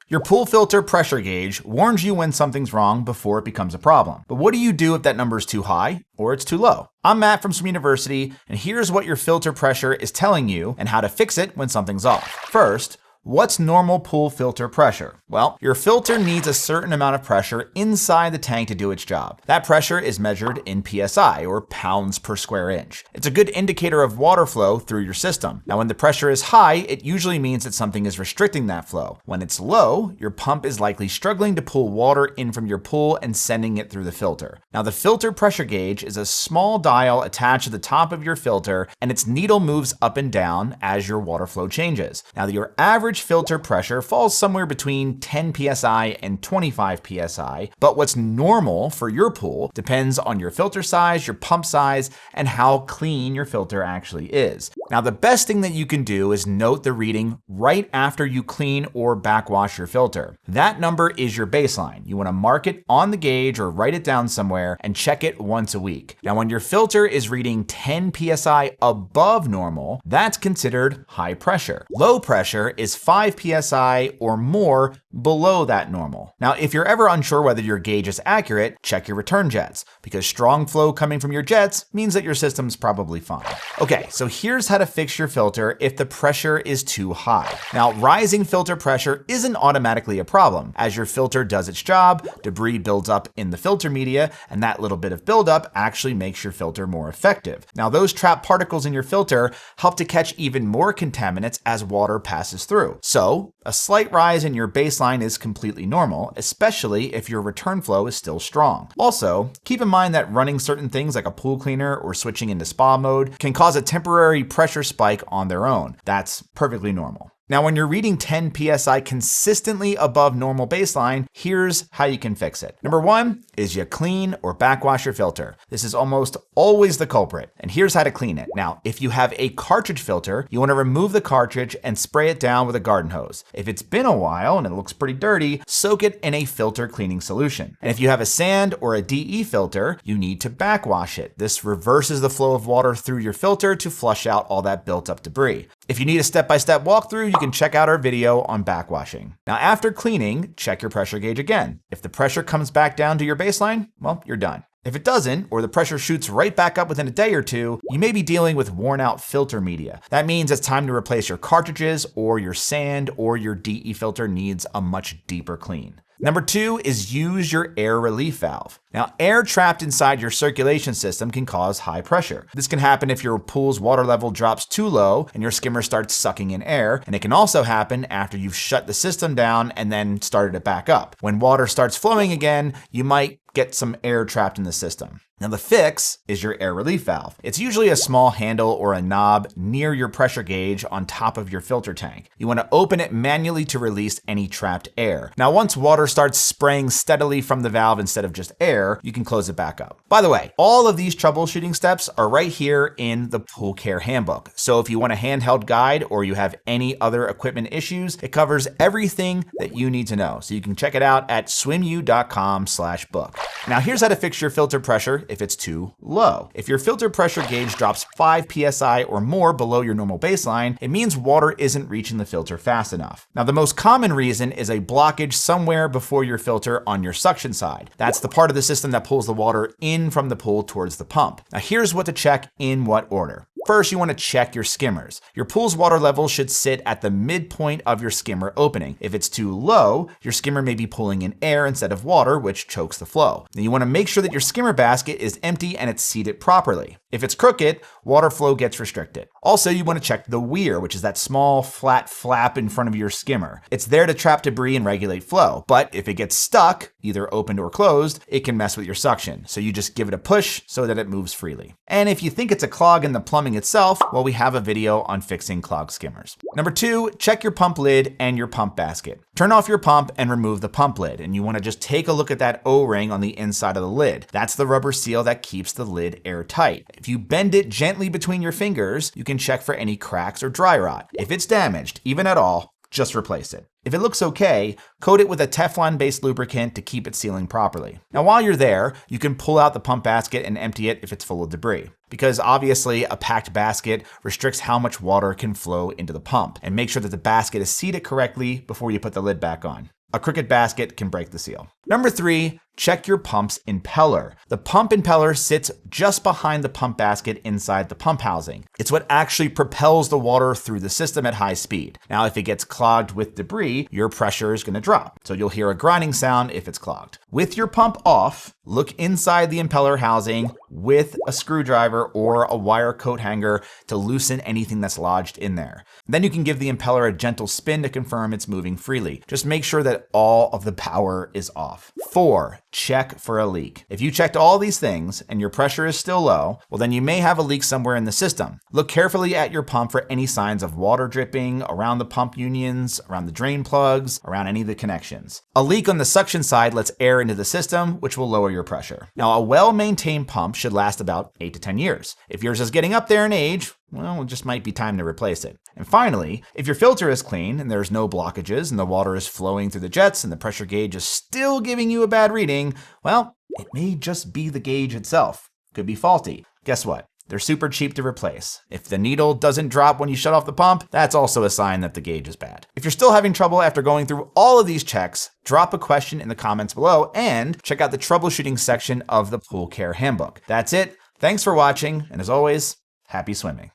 Your pool filter pressure gauge warns you when something's wrong before it becomes a problem. But what do you do if that number is too high or it's too low? I'm Matt from Swim University, and here's what your filter pressure is telling you and how to fix it when something's off. First, what's normal pool filter pressure? Well, your filter needs a certain amount of pressure inside the tank to do its job. That pressure is measured in PSI, or pounds per square inch. It's a good indicator of water flow through your system. Now, when the pressure is high, it usually means that something is restricting that flow. When it's low, your pump is likely struggling to pull water in from your pool and sending it through the filter. Now, the filter pressure gauge is a small dial attached to the top of your filter, and its needle moves up and down as your water flow changes. Now, your average filter pressure falls somewhere between 10 psi and 25 psi, but what's normal for your pool depends on your filter size, your pump size, and how clean your filter actually is. Now, the best thing that you can do is note the reading right after you clean or backwash your filter. That number is your baseline. You want to mark it on the gauge or write it down somewhere and check it once a week. Now, when your filter is reading 10 psi above normal, that's considered high pressure. Low pressure is 5 psi or more below that normal. Now, if you're ever unsure whether your gauge is accurate, check your return jets, because strong flow coming from your jets means that your system's probably fine. Okay, so here's how to fix your filter if the pressure is too high. Now, rising filter pressure isn't automatically a problem. As your filter does its job, debris builds up in the filter media, and that little bit of buildup actually makes your filter more effective. Now, those trapped particles in your filter help to catch even more contaminants as water passes through. So, a slight rise in your baseline is completely normal, especially if your return flow is still strong. Also, keep in mind that running certain things like a pool cleaner or switching into spa mode can cause a temporary pressure spike on their own. That's perfectly normal. Now, when you're reading 10 psi consistently above normal baseline, here's how you can fix it. Number one is you clean or backwash your filter. This is almost always the culprit, and here's how to clean it. Now, if you have a cartridge filter, you want to remove the cartridge and spray it down with a garden hose. If it's been a while and it looks pretty dirty, soak it in a filter cleaning solution. And if you have a sand or a DE filter, you need to backwash it. This reverses the flow of water through your filter to flush out all that built up debris. If you need a step-by-step walkthrough, you can check out our video on backwashing. Now, after cleaning, check your pressure gauge again. If the pressure comes back down to your baseline, well, you're done. If it doesn't, or the pressure shoots right back up within a day or two, you may be dealing with worn out filter media. That means it's time to replace your cartridges, or your sand or your DE filter needs a much deeper clean. Number two is use your air relief valve. Now, air trapped inside your circulation system can cause high pressure. This can happen if your pool's water level drops too low and your skimmer starts sucking in air, and it can also happen after you've shut the system down and then started it back up. When water starts flowing again, you might get some air trapped in the system. Now, the fix is your air relief valve. It's usually a small handle or a knob near your pressure gauge on top of your filter tank. You want to open it manually to release any trapped air. Now, once water starts spraying steadily from the valve instead of just air, you can close it back up. By the way, all of these troubleshooting steps are right here in the Pool Care Handbook. So if you want a handheld guide or you have any other equipment issues, it covers everything that you need to know. So you can check it out at swimu.com/book. Now, here's how to fix your filter pressure if it's too low. If your filter pressure gauge drops 5 psi or more below your normal baseline, it means water isn't reaching the filter fast enough. Now, the most common reason is a blockage somewhere before your filter on your suction side. That's the part of the system that pulls the water in from the pool towards the pump. Now, here's what to check in what order. First, you want to check your skimmers. Your pool's water level should sit at the midpoint of your skimmer opening. If it's too low, your skimmer may be pulling in air instead of water, which chokes the flow. Now, you want to make sure that your skimmer basket is empty and it's seated properly. If it's crooked, water flow gets restricted. Also, you want to check the weir, which is that small flat flap in front of your skimmer. It's there to trap debris and regulate flow, but if it gets stuck, either opened or closed, it can mess with your suction. So you just give it a push so that it moves freely. And if you think it's a clog in the plumbing itself, well, we have a video on fixing clogged skimmers. Number two, check your pump lid and your pump basket. Turn off your pump and remove the pump lid, and you want to just take a look at that O-ring on the inside of the lid. That's the rubber seal that keeps the lid airtight. If you bend it gently between your fingers, you can check for any cracks or dry rot. If it's damaged, even at all, just replace it. If it looks okay, coat it with a Teflon-based lubricant to keep it sealing properly. Now, while you're there, you can pull out the pump basket and empty it if it's full of debris, because obviously a packed basket restricts how much water can flow into the pump. And make sure that the basket is seated correctly before you put the lid back on. A crooked basket can break the seal. Number 3, check your pump's impeller. The pump impeller sits just behind the pump basket inside the pump housing. It's what actually propels the water through the system at high speed. Now, if it gets clogged with debris, your pressure is going to drop. So you'll hear a grinding sound if it's clogged. With your pump off, look inside the impeller housing with a screwdriver or a wire coat hanger to loosen anything that's lodged in there. Then you can give the impeller a gentle spin to confirm it's moving freely. Just make sure that all of the power is off. 4, check for a leak. If you checked all these things and your pressure is still low, well then you may have a leak somewhere in the system. Look carefully at your pump for any signs of water dripping around the pump unions, around the drain plugs, around any of the connections. A leak on the suction side lets air into the system, which will lower your pressure. Now, a well-maintained pump should last about 8 to 10 years. If yours is getting up there in age, well, it just might be time to replace it. And finally, if your filter is clean and there's no blockages and the water is flowing through the jets and the pressure gauge is still giving you a bad reading, well, it may just be the gauge itself. Could be faulty. Guess what? They're super cheap to replace. If the needle doesn't drop when you shut off the pump, that's also a sign that the gauge is bad. If you're still having trouble after going through all of these checks, drop a question in the comments below and check out the troubleshooting section of the Pool Care Handbook. That's it. Thanks for watching, and as always, happy swimming.